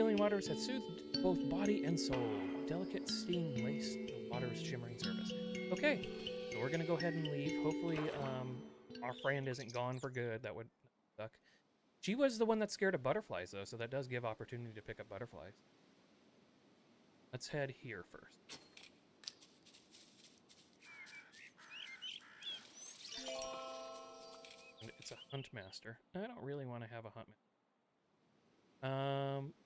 healing waters had soothed both body and soul. Delicate steam laced the water's shimmering surface. Okay, so we're gonna go ahead and leave. Hopefully, our friend isn't gone for good. That would suck. She was the one that's scared of butterflies, though, so that does give opportunity to pick up butterflies. Let's head here first. And it's a hunt master. I don't really want to have a hunt master.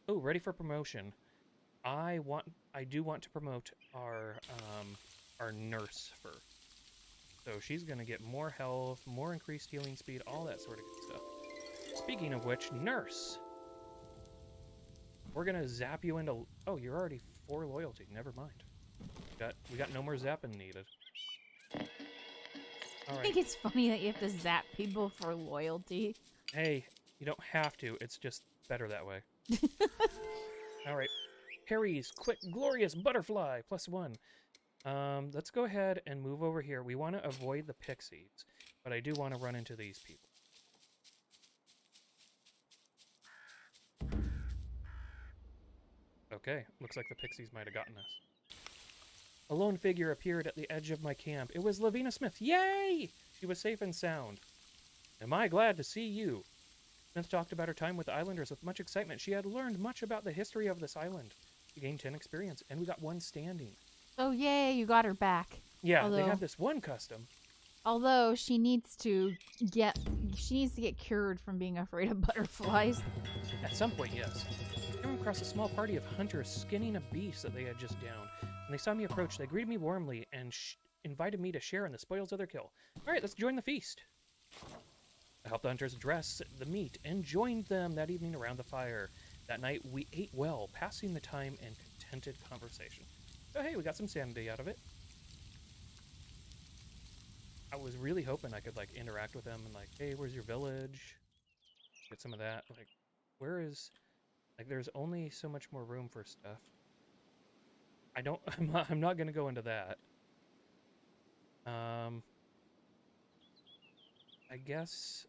Oh, ready for promotion. I do want to promote our nurse first. So she's gonna get more health, more increased healing speed, all that sort of good stuff. Speaking of which, nurse, we're gonna zap you into. Oh, you're already 4 loyalty. Never mind. We got no more zapping needed. All I right. think it's funny that you have to zap people for loyalty. Hey, you don't have to. It's just better that way. All right. Harry's quick, glorious butterfly, +1. Let's go ahead and move over here. We want to avoid the pixies, but I do want to run into these people. Okay, looks like the pixies might have gotten us. A lone figure appeared at the edge of my camp. It was Lavina Smith. Yay! She was safe and sound. Am I glad to see you? Smith talked about her time with the islanders with much excitement. She had learned much about the history of this island. She gained 10 experience, and we got 1 standing. Oh, yay, you got her back. Yeah, they have this one custom. Although she needs to get cured from being afraid of butterflies. At some point, yes. I came across a small party of hunters skinning a beast that they had just downed. When they saw me approach, they greeted me warmly and invited me to share in the spoils of their kill. All right, let's join the feast. I helped the hunters dress the meat and joined them that evening around the fire. That night, we ate well, passing the time in contented conversation. So, hey, we got some sanity out of it. I was really hoping I could, like, interact with them and, like, hey, where's your village? Get some of that. Like, where is... Like, there's only so much more room for stuff. I'm not going to go into that. I guess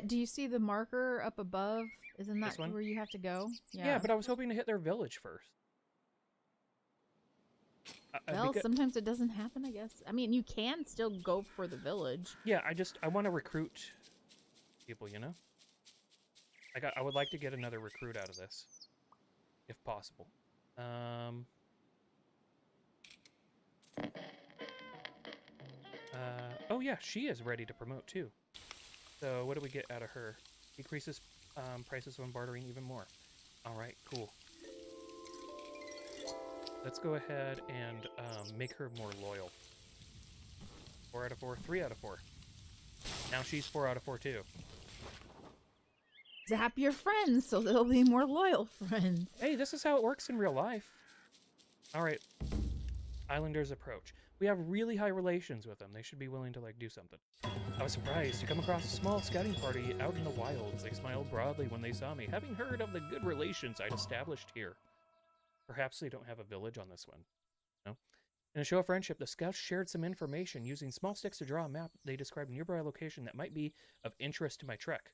do you see the marker up above? Isn't that where you have to go? Yeah, but I was hoping to hit their village first. Well, sometimes it doesn't happen, I guess. I mean, you can still go for the village. Yeah, I want to recruit people, you know? I would like to get another recruit out of this, if possible. Oh yeah, she is ready to promote too. So what do we get out of her? Decreases prices when bartering even more. All right, cool. Let's go ahead and make her more loyal. 4 out of 4, 3 out of 4. Now she's 4 out of 4 too. Zap your friends so they'll be more loyal friends. Hey, this is how it works in real life. All right. Islanders approach. We have really high relations with them. They should be willing to, like, do something. I was surprised to come across a small scouting party out in the wilds. They smiled broadly when they saw me, having heard of the good relations I'd established here. Perhaps they don't have a village on this one. No? In a show of friendship, the scouts shared some information. Using small sticks to draw a map, they described a nearby location that might be of interest to my trek.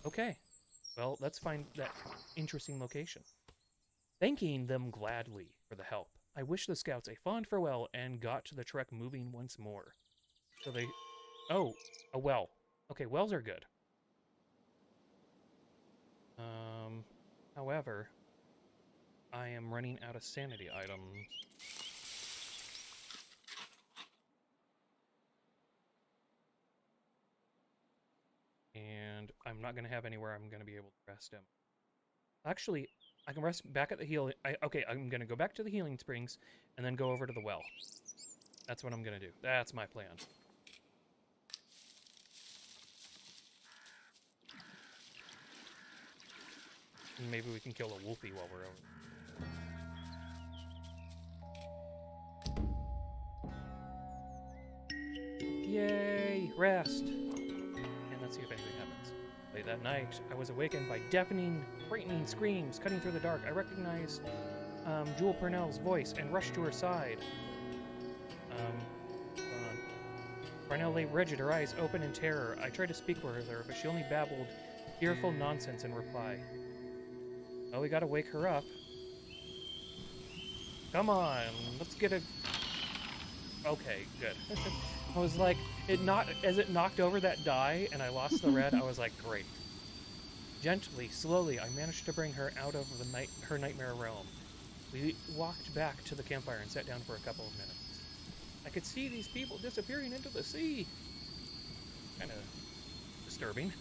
Okay. Well, let's find that interesting location. Thanking them gladly for the help, I wished the scouts a fond farewell and got to the trek moving once more. So they... Oh, a well. Okay, wells are good. However, I am running out of sanity items. And I'm not going to have anywhere I'm going to be able to rest him. Actually, I can rest back at the healing... Okay, I'm going to go back to the healing springs and then go over to the well. That's what I'm going to do. That's my plan. And maybe we can kill a wolfie while we're over. Yay! Rest! And let's see if anything happens. Late that night, I was awakened by deafening, frightening screams cutting through the dark. I recognized Jewel Purnell's voice and rushed to her side. Purnell lay rigid, her eyes open in terror. I tried to speak with her, but she only babbled fearful nonsense in reply. Well, we gotta wake her up. Come on, let's get a... Okay, good. I was like, as it knocked over that die and I lost the red, I was like, great. Gently, slowly, I managed to bring her out of her nightmare realm. We walked back to the campfire and sat down for a couple of minutes. I could see these people disappearing into the sea. Kind of disturbing.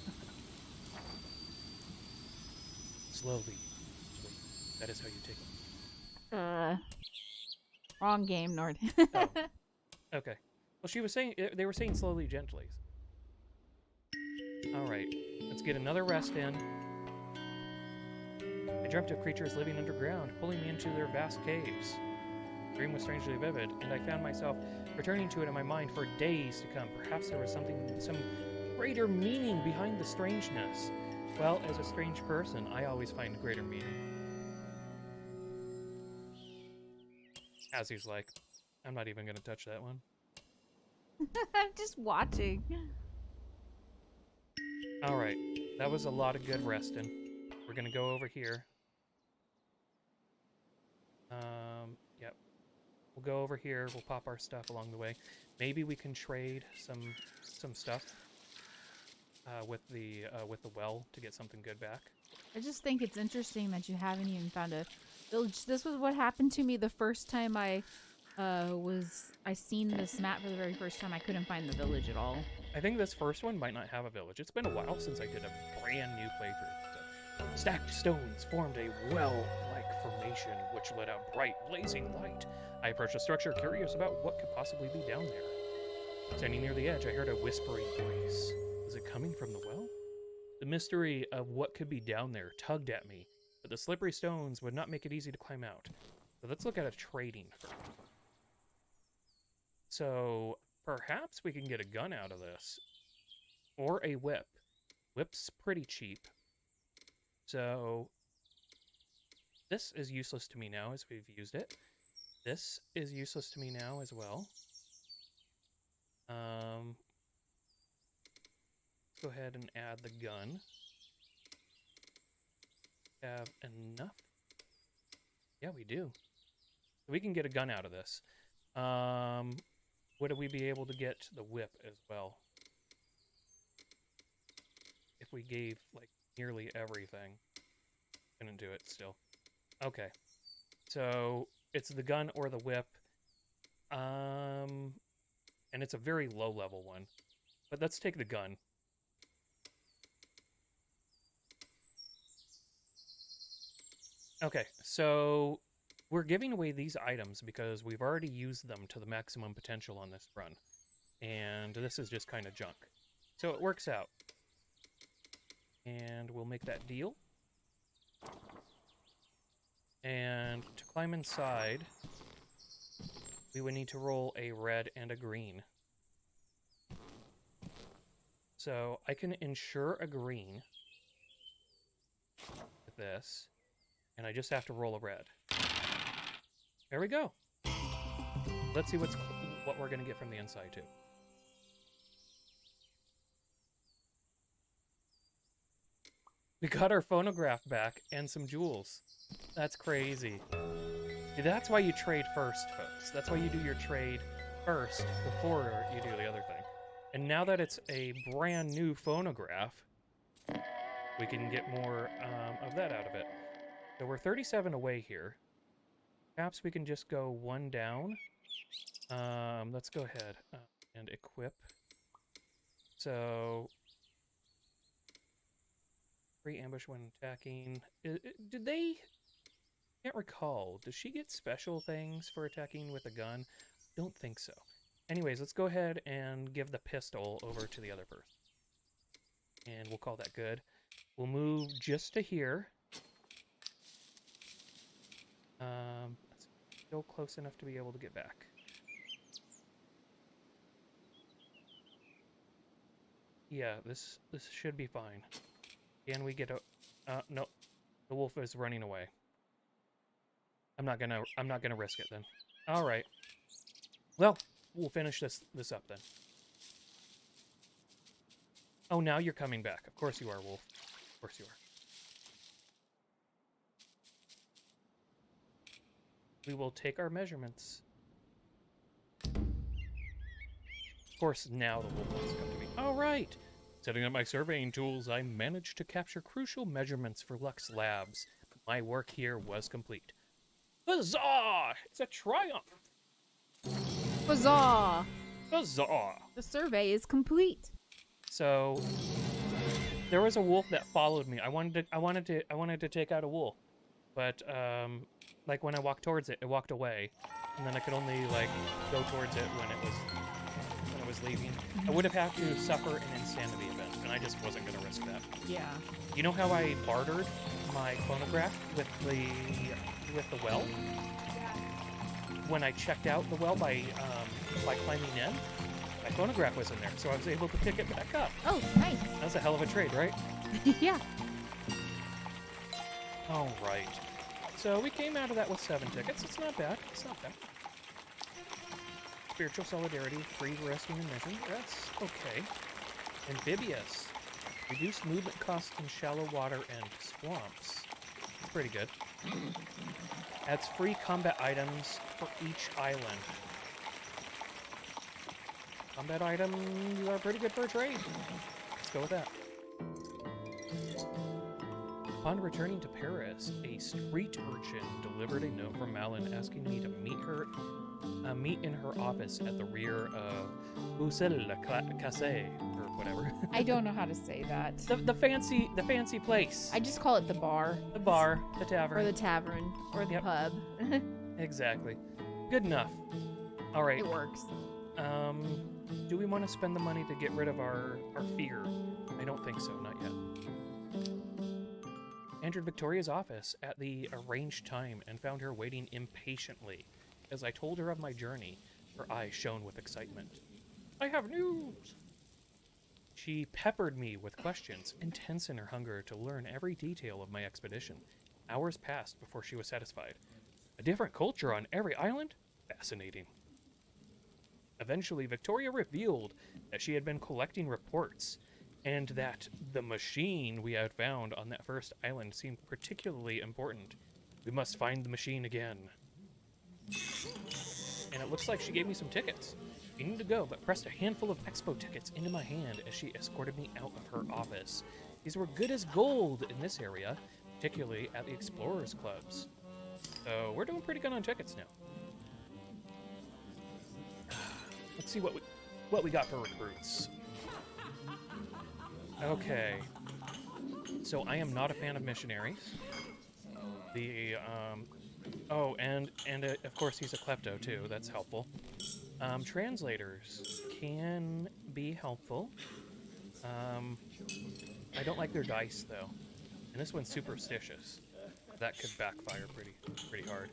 Slowly. That is how you take them. Wrong game, Nord. Oh. Okay. Well, they were saying slowly, gently. All right. Let's get another rest in. I dreamt of creatures living underground, pulling me into their vast caves. The dream was strangely vivid, and I found myself returning to it in my mind for days to come. Perhaps there was some greater meaning behind the strangeness. Well, as a strange person, I always find greater meaning. Hazzie's like, I'm not even going to touch that one. I'm just watching. All right. That was a lot of good resting. We're going to go over here. Yep. We'll go over here. We'll pop our stuff along the way. Maybe we can trade some stuff with the well to get something good back. I just think it's interesting that you haven't even found a village. This was what happened to me the first time I seen this map for the very first time. I couldn't find the village at all. I think this first one might not have a village. It's been a while since I did a brand new playthrough. So, stacked stones formed a well-like formation which let out bright, blazing light. I approached the structure, curious about what could possibly be down there. Standing near the edge, I heard a whispering voice. Was it coming from the well? The mystery of what could be down there tugged at me, but the slippery stones would not make it easy to climb out. So let's look at a trading first. So perhaps we can get a gun out of this. Or a whip. Whip's pretty cheap. So this is useless to me now as we've used it. This is useless to me now as well. Let's go ahead and add the gun. Have enough? Yeah, we do. We can get a gun out of this. Would we be able to get the whip as well? If we gave, like, nearly everything. Couldn't do it still. Okay. So, it's the gun or the whip. And it's a very low-level one. But let's take the gun. Okay, so we're giving away these items because we've already used them to the maximum potential on this run. And this is just kind of junk. So it works out. And we'll make that deal. And to climb inside, we would need to roll a red and a green. So I can ensure a green with this. And I just have to roll a red. There we go. Let's see what we're going to get from the inside, too. We got our phonograph back and some jewels. That's crazy. See, that's why you trade first, folks. That's why you do your trade first before you do the other thing. And now that it's a brand new phonograph, we can get more of that out of it. So we're 37 away here. Perhaps we can just go one down. Let's go ahead and equip. So, free ambush when attacking. Did they? Can't recall. Does she get special things for attacking with a gun? Don't think so. Anyways, let's go ahead and give the pistol over to the other person. And we'll call that good. We'll move just to here. Still close enough to be able to get back. Yeah, this should be fine. Can we get a... no. The wolf is running away. I'm not gonna risk it then. Alright. Well, we'll finish this up then. Oh, now you're coming back. Of course you are, wolf. Of course you are. we will take our measurements. Of course, now the wolf wants to come to me. All right. Setting up my surveying tools, I managed to capture crucial measurements for Lux Labs. My work here was complete. Huzzah! It's a triumph! Huzzah! Huzzah! The survey is complete. So there was a wolf that followed me. I wanted to take out a wolf, but like when I walked towards it, it walked away, and then I could only like go towards it when I was leaving. I would have had to suffer an insanity event, and I just wasn't gonna risk that. Yeah. You know how I bartered my chronograph with the well? When I checked out the well by climbing in, my chronograph was in there, so I was able to pick it back up. Oh, nice. That was a hell of a trade, right? Yeah. All right. So we came out of that with 7 tickets. It's not bad. It's not bad. Spiritual solidarity, free rescue and mission. That's okay. Amphibious. Reduce movement costs in shallow water and swamps. That's pretty good. Adds free combat items for each island. Combat items are pretty good for a trade. Let's go with that. Upon returning to Paris, a street urchin delivered a note from Malin asking me to meet in her office at the rear of Boussel la Casse, or whatever. I don't know how to say that. the fancy place. I just call it the bar. The bar, the tavern. Or the tavern. Or the Yep. pub. Exactly. Good enough. All right. It works. Do we want to spend the money to get rid of our fear? I don't think so, not yet. Entered Victoria's office at the arranged time and found her waiting impatiently. As I told her of my journey, her eyes shone with excitement. I have news! She peppered me with questions, intense in her hunger to learn every detail of my expedition. Hours passed before she was satisfied. A different culture on every island? Fascinating. Eventually, Victoria revealed that she had been collecting reports, and that the machine we had found on that first island seemed particularly important. We must find the machine again. And it looks like she gave me some tickets. I needed to go, but pressed a handful of expo tickets into my hand as she escorted me out of her office. These were good as gold in this area, particularly at the Explorers Clubs. So we're doing pretty good on tickets now. Let's see what we got for recruits. Okay. So I am not a fan of missionaries. Oh, and of course he's a klepto too. That's helpful. Translators can be helpful. I don't like their dice though, and this one's superstitious. That could backfire pretty hard.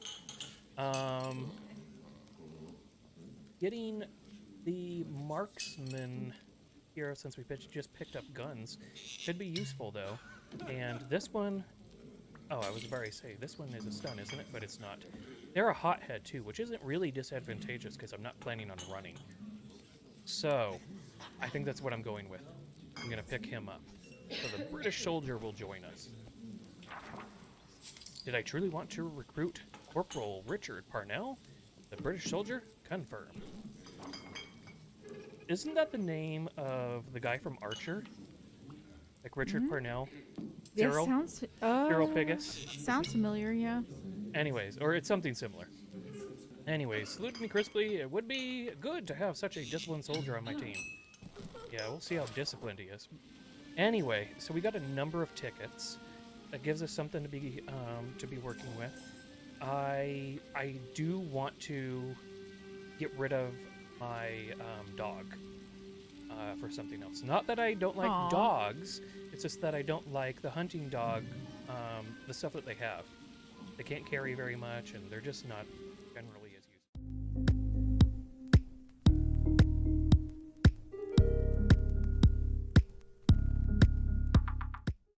Getting the marksman here, since we just picked up guns, could be useful though. And this one, oh, I was about to say, this one is a stun, isn't it? But it's not. They're a hothead too, which isn't really disadvantageous because I'm not planning on running. So, I think that's what I'm going with. I'm gonna pick him up. So the British soldier will join us. Did I truly want to recruit Corporal Richard Parnell? The British soldier? Confirm. Isn't that the name of the guy from Archer? Like Richard Parnell? Yeah, Cyril? sounds... Cyril Pigus? Sounds familiar, yeah. Anyways, or it's something similar. Anyways, salute me crisply. It would be good to have such a disciplined soldier on my team. Yeah, we'll see how disciplined he is. Anyway, so we got a number of tickets. That gives us something to be working with. I do want to get rid of my dog for something else. Not that I don't like Aw. dogs. It's just that I don't like the hunting dog, the stuff that they have. They can't carry very much, and they're just not generally